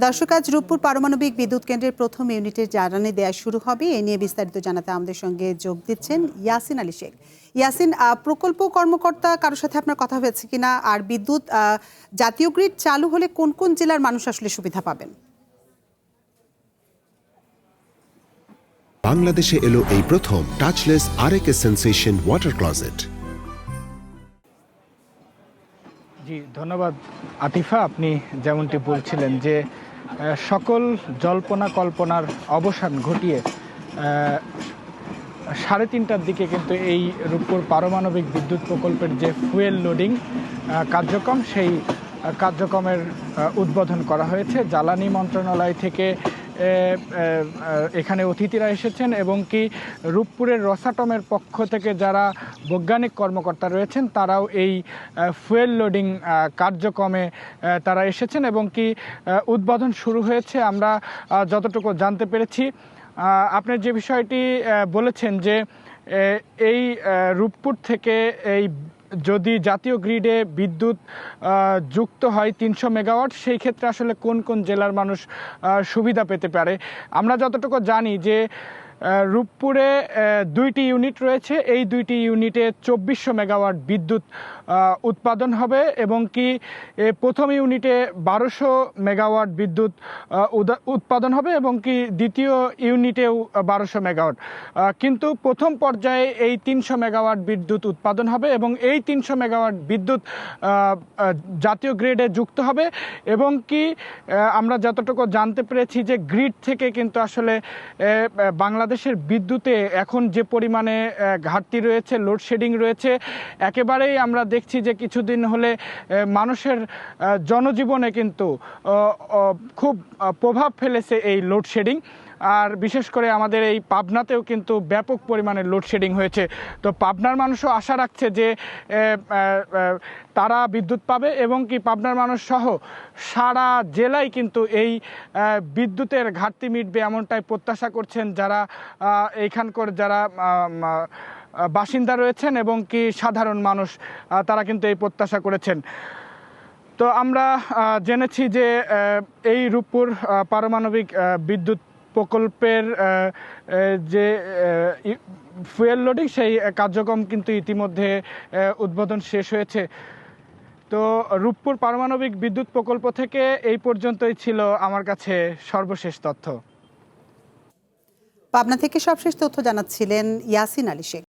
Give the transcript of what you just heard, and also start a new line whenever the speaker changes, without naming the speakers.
দর্শক, আজ রূপপুর পারমাণবিক বিদ্যুৎ কেন্দ্রের প্রথম ইউনিটের জ্বালানি দেয়া শুরু হবে। এ নিয়ে বিস্তারিত জানাতে আমাদের সঙ্গে যোগ দিচ্ছেন ইয়াসিন আলী শেখ। ইয়াসিন, প্রকল্প কর্মকর্তা কারোর সাথে আপনার কথা হয়েছে কিনা, আর বিদ্যুৎ জাতীয় গ্রিড চালু হলে কোন কোন জেলার মানুষ আসলে সুবিধা পাবেন?
বাংলাদেশে এলো এই প্রথম টাচলেস আরএকে সেন্সেশন ওয়াটার ক্লোজেট।
জি ধন্যবাদ আতিফা। আপনি যেমনটি বলছিলেন যে সকল জল্পনা কল্পনার অবসান ঘটিয়ে 3:30টার দিকে কিন্তু এই রূপপুর পারমাণবিক বিদ্যুৎ প্রকল্পের যে ফুয়েল লোডিং কার্যক্রম, সেই কার্যক্রমের উদ্বোধন করা হয়েছে। জ্বালানি মন্ত্রণালয় থেকে এখানে অতিথিরা এসেছেন এবং কি রূপপুরের রসাটমের পক্ষ থেকে যারা বৈজ্ঞানিক কর্মকর্তা রয়েছেন তারাও এই ফুয়েল লোডিং কার্যক্রমে তারা এসেছেন এবং কি উদ্বোধন শুরু হয়েছে। আমরা যতটুকু জানতে পেরেছি, আপনার যে বিষয়টি বলেছেন যে এই রূপপুর থেকে এই যদি জাতীয় গ্রিডে বিদ্যুৎ যুক্ত হয় 300 মেগাওয়াট, সেই ক্ষেত্রে আসলে কোন কোন জেলার মানুষ সুবিধা পেতে পারে। আমরা যতটুকু জানি যে রূপপুরে 2টি ইউনিট রয়েছে, এই 2টি ইউনিটে 2400 মেগাওয়াট বিদ্যুৎ উৎপাদন হবে এবং কি প্রথম ইউনিটে 1200 মেগাওয়াট বিদ্যুৎ উৎপাদন হবে এবং কি দ্বিতীয় ইউনিটেও 1200 মেগাওয়াট। কিন্তু প্রথম পর্যায়ে এই 300 মেগাওয়াট বিদ্যুৎ উৎপাদন হবে এবং এই 300 মেগাওয়াট বিদ্যুৎ জাতীয় গ্রিডে যুক্ত হবে এবং কি আমরা যতটুকু জানতে পেরেছি যে গ্রিড থেকে কিন্তু আসলে বাংলাদেশের বিদ্যুতে এখন যে পরিমাণে ঘাটতি রয়েছে, লোডশেডিং রয়েছে, একেবারেই আমরা দেখছি যে কিছুদিন হলে মানুষের জনজীবনে কিন্তু খুব প্রভাব ফেলেছে এই লোডশেডিং। আর বিশেষ করে আমাদের এই পাবনাতেও কিন্তু ব্যাপক পরিমাণে লোডশেডিং হয়েছে। তো পাবনার মানুষও আশা রাখছে যে তারা বিদ্যুৎ পাবে এবং কি পাবনার মানুষ সহ সারা জেলায় কিন্তু এই বিদ্যুতের ঘাটতি মিটবে, এমনটাই প্রত্যাশা করছেন যারা এইখানকার যারা বাসিন্দা রয়েছেন এবং কি সাধারণ মানুষ, তারা কিন্তু এই প্রত্যাশা করেছেন। তো আমরা জেনেছি যে এই রূপপুর পারমাণবিক বিদ্যুৎ প্রকল্পের যে ফুয়েল লোডিং, সেই কার্যক্রম কিন্তু ইতিমধ্যে উদ্বোধন শেষ হয়েছে। তো রূপপুর পারমাণবিক বিদ্যুৎ প্রকল্প থেকে এই পর্যন্তই ছিল আমার কাছে সর্বশেষ তথ্য।
পাবনা থেকে সবশেষ তথ্য জানাচ্ছিলেন ইয়াসিন আলী শেখ।